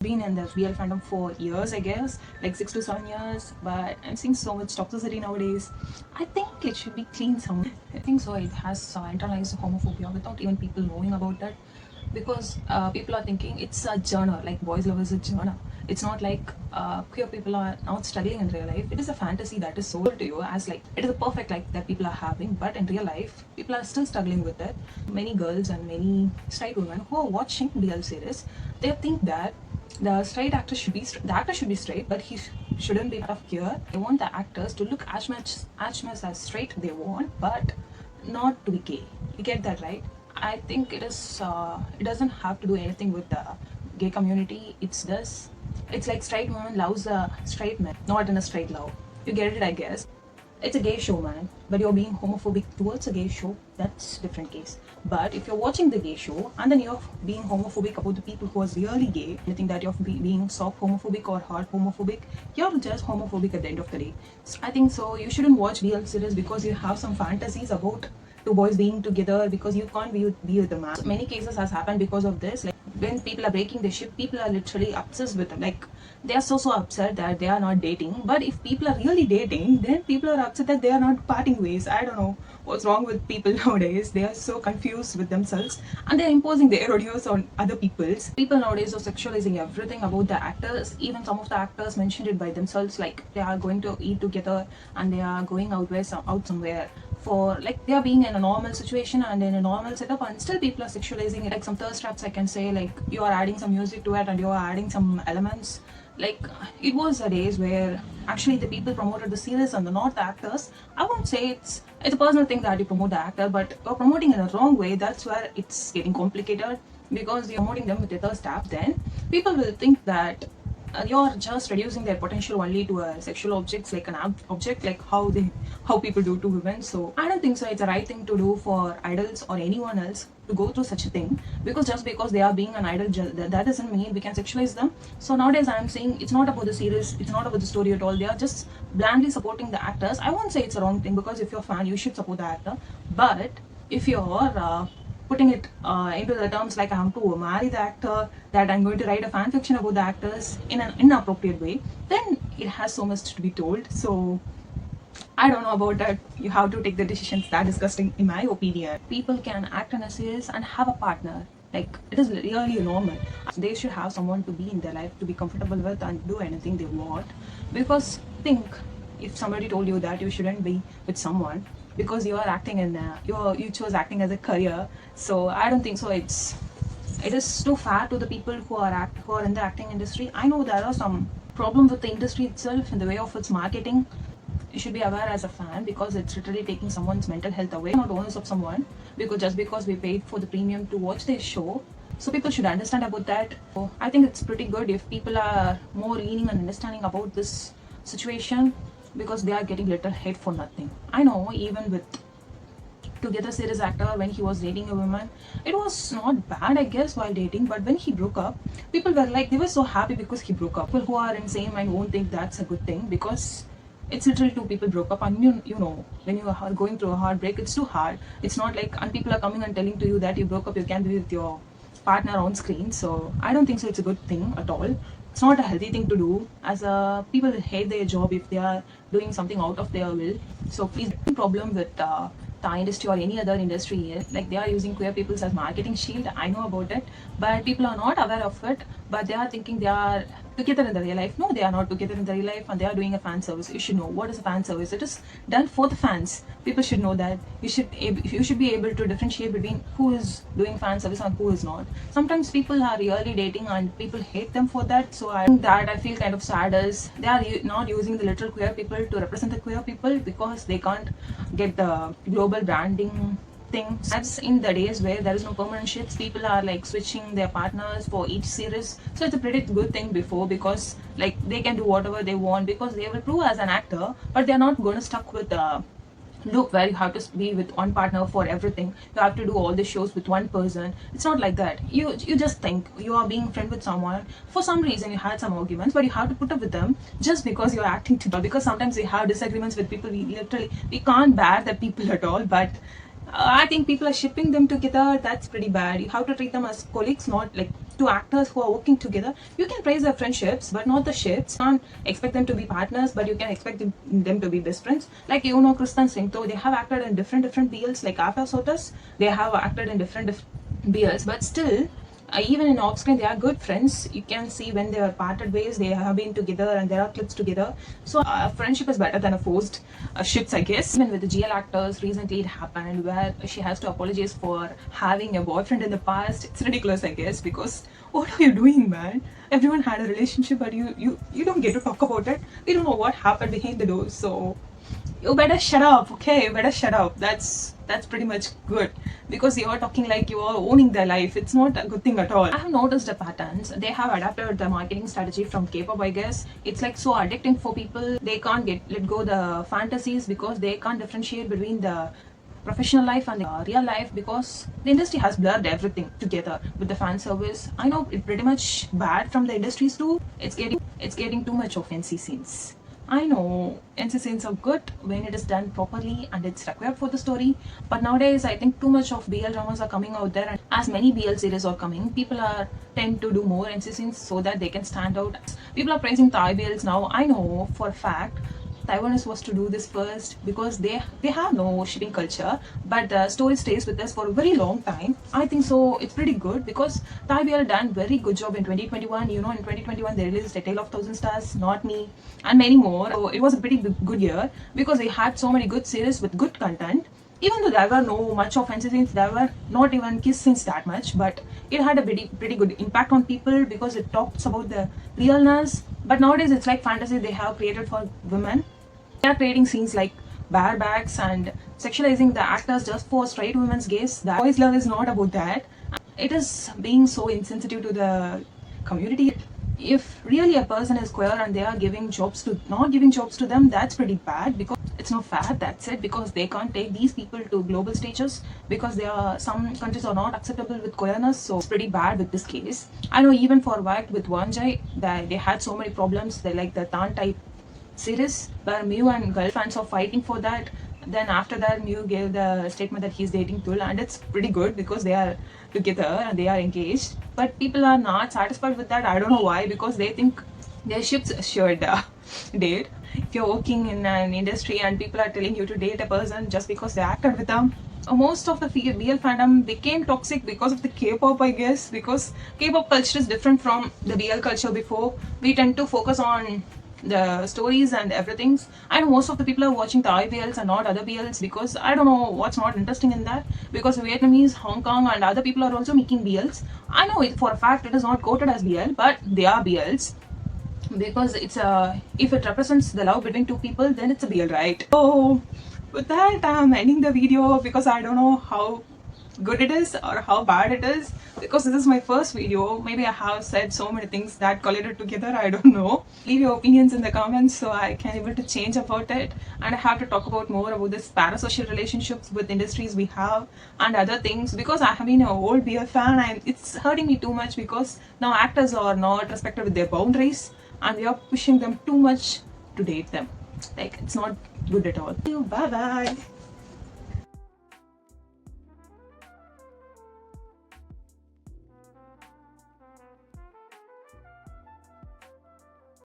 been in the BL fandom for years, I guess, like 6 to 7 years, but I'm seeing so much toxicity nowadays. I think it should be clean somewhere. I think so. It has internalized homophobia without even people knowing about that, because people are thinking it's a genre, like boys love is a genre. It's not like queer people are not struggling in real life. It is a fantasy that is sold to you as like it is a perfect life that people are having, but in real life, people are still struggling with it. Many girls and many straight women who are watching BL series, they think that the straight actor should be the actor should be straight, but he shouldn't be part of queer. They want the actors to look as much as straight they want, but not to be gay. You get that, right? I think it is. It doesn't have to do anything with the gay community. It's this. It's like straight woman loves a straight man, not in a straight love. You get it, I guess. It's a gay show, man, but you're being homophobic towards a gay show, that's different case. But if you're watching the gay show and then you're being homophobic about the people who are really gay, you think that you're being soft homophobic or hard homophobic, you're just homophobic at the end of the day. So I think so. You shouldn't watch BL series because you have some fantasies about two boys being together, because you can't be with the man. So many cases has happened because of this. Like when people are breaking the ship, people are literally obsessed with them. Like they are so upset that they are not dating. But if people are really dating, then people are upset that they are not parting ways. I don't know what's wrong with people nowadays. They are so confused with themselves and they're imposing their ideas on other people's. People nowadays are sexualizing everything about the actors. Even some of the actors mentioned it by themselves, like they are going to eat together and they are going out somewhere for, like, they are being in a normal situation and in a normal setup, and still people are sexualizing it. Like some thirst traps, I can say, like you are adding some music to it and you are adding some elements. Like it was a days where actually the people promoted the series and not the actors. I won't say it's a personal thing that you promote the actor, but you're promoting in a wrong way. That's where it's getting complicated, because you're promoting them with a thirst trap. Then people will think that you're just reducing their potential only to a sexual objects, like an object, like how people do to women. So I don't think so it's a right thing to do for idols or anyone else to go through such a thing, because just because they are being an idol, that doesn't mean we can sexualize them. So nowadays I'm saying it's not about the series, it's not about the story at all. They are just blandly supporting the actors. I won't say it's a wrong thing, because if you're a fan you should support the actor. But if you're putting it into the terms like I have to marry the actor, that I'm going to write a fan fiction about the actors in an inappropriate way, then it has so much to be told. So I don't know about that. You have to take the decisions. That disgusting, in my opinion. People can act in a series and have a partner. Like it is really normal. They should have someone to be in their life, to be comfortable with and do anything they want. Because think, if somebody told you that you shouldn't be with someone because you are acting in you chose acting as a career, so I don't think so. It is too fair to the people who are in the acting industry. I know there are some problem with the industry itself in the way of its marketing. You should be aware as a fan, because it's literally taking someone's mental health away, not owners of someone, because just because we paid for the premium to watch their show. So people should understand about that. So I think it's pretty good if people are more leaning and understanding about this situation, because they are getting little hate for nothing. I know even with Together series actor, when he was dating a woman, it was not bad, I guess, while dating. But when he broke up, people were like, they were so happy because he broke up. People who are insane mind won't think that's a good thing, because it's literally two people broke up. And you know, when you are going through a heartbreak, it's too hard. It's not like, and people are coming and telling to you that you broke up, you can be with your partner on screen. So I don't think so it's a good thing at all. It's not a healthy thing to do. As people hate their job if they are doing something out of their will. So please, problem with the industry or any other industry here, like they are using queer people as marketing shield. I know about it, but people are not aware of it. But they are thinking they are together in the real life. No, they are not together in the real life, and they are doing a fan service. You should know what is a fan service. It is done for the fans. People should know that. You should be able to differentiate between who is doing fan service and who is not. Sometimes people are really dating and people hate them for that. So I think that I feel kind of sad is they are not using the literal queer people to represent the queer people, because they can't get the global branding thing. That's in the days where there is no permanent ships. People are like switching their partners for each series. So it's a pretty good thing before, because like they can do whatever they want, because they will prove as an actor, but they're not going to stuck with the look where you have to be with one partner for everything. You have to do all the shows with one person. It's not like that. You just think you are being friend with someone, for some reason you had some arguments, but you have to put up with them just because you're acting together. Because sometimes we have disagreements with people, we can't bear the people at all. But I think people are shipping them together. That's pretty bad. You have to treat them as colleagues, not like two actors who are working together, you can praise their friendships, but not the ships. You can't expect them to be partners, but you can expect them to be best friends. Like Kristen Singh, though they have acted in different BLs, like After Sotas, they have acted in different BLs, but still even in off screen they are good friends. You can see when they are parted ways they have been together and there are clips together. So friendship is better than a forced ships, I guess. Even with the GL actors, recently it happened where she has to apologize for having a boyfriend in the past. It's ridiculous, I guess, because what are you doing, man? Everyone had a relationship, but you don't get to talk about it. We don't know what happened behind the doors, so you better shut up, okay? You better shut up. That's pretty much good, because you're talking like you are owning their life. It's not a good thing at all. I have noticed the patterns. They have adapted the marketing strategy from K-pop, I guess. It's like so addicting for people. They can't let go the fantasies because they can't differentiate between the professional life and the real life, because the industry has blurred everything together with the fan service. I know it's pretty much bad from the industries too. It's getting too much of NC scenes. I know NC scenes are good when it is done properly and it's required for the story, but nowadays I think too much of BL dramas are coming out there, and as many BL series are coming, people are tend to do more NC scenes so that they can stand out. People are praising Thai BLs now. I know for a fact Taiwanese was to do this first because they have no shipping culture, but the story stays with us for a very long time. I think so. It's pretty good because Thai BL done very good job in 2021. In 2021 they released A Tale of Thousand Stars, Not Me, and many more. So it was a pretty good year because they had so many good series with good content. Even though there were no much offensive scenes, there were not even kiss scenes that much, but it had a pretty good impact on people because it talks about the realness. But nowadays it's like fantasy they have created for women. They are creating scenes like barebacks and sexualizing the actors just for straight women's gaze. That boys' love is not about that. It is being so insensitive to the community. If really a person is queer and they are not giving jobs to them, that's pretty bad because it's not fair. That's it, because they can't take these people to global stages because some countries are not acceptable with queerness. So it's pretty bad with this case. I know even for White with Wanjai, that they had so many problems. They like the Tan type series where Mew and girl fans are fighting for that. Then after that, Mew gave the statement that he's dating Tul, and it's pretty good because they are together and they are engaged. But people are not satisfied with that. I don't know why, because they think their ships should date. If you're working in an industry and people are telling you to date a person just because they acted with them, most of the BL fandom became toxic because of the K-pop, I guess, because K-pop culture is different from the BL culture before. We tend to focus on the stories and everything. I know most of the people are watching Thai BLs and not other BLs because I don't know what's not interesting in that, because Vietnamese, Hong Kong and other people are also making BLs. I know it for a fact it is not quoted as BL, but they are BLs because if it represents the love between two people, then it's a BL, right? So with that, I'm ending the video because I don't know how good it is or how bad it is, because this is my first video. Maybe I have said so many things that collided together, I don't know. Leave your opinions in the comments so I can able to change about it, and I have to talk about more about this parasocial relationships with industries we have and other things, because I have been an old BL fan and it's hurting me too much because now actors are not respected with their boundaries and we are pushing them too much to date them. Like, it's not good at all. Bye bye.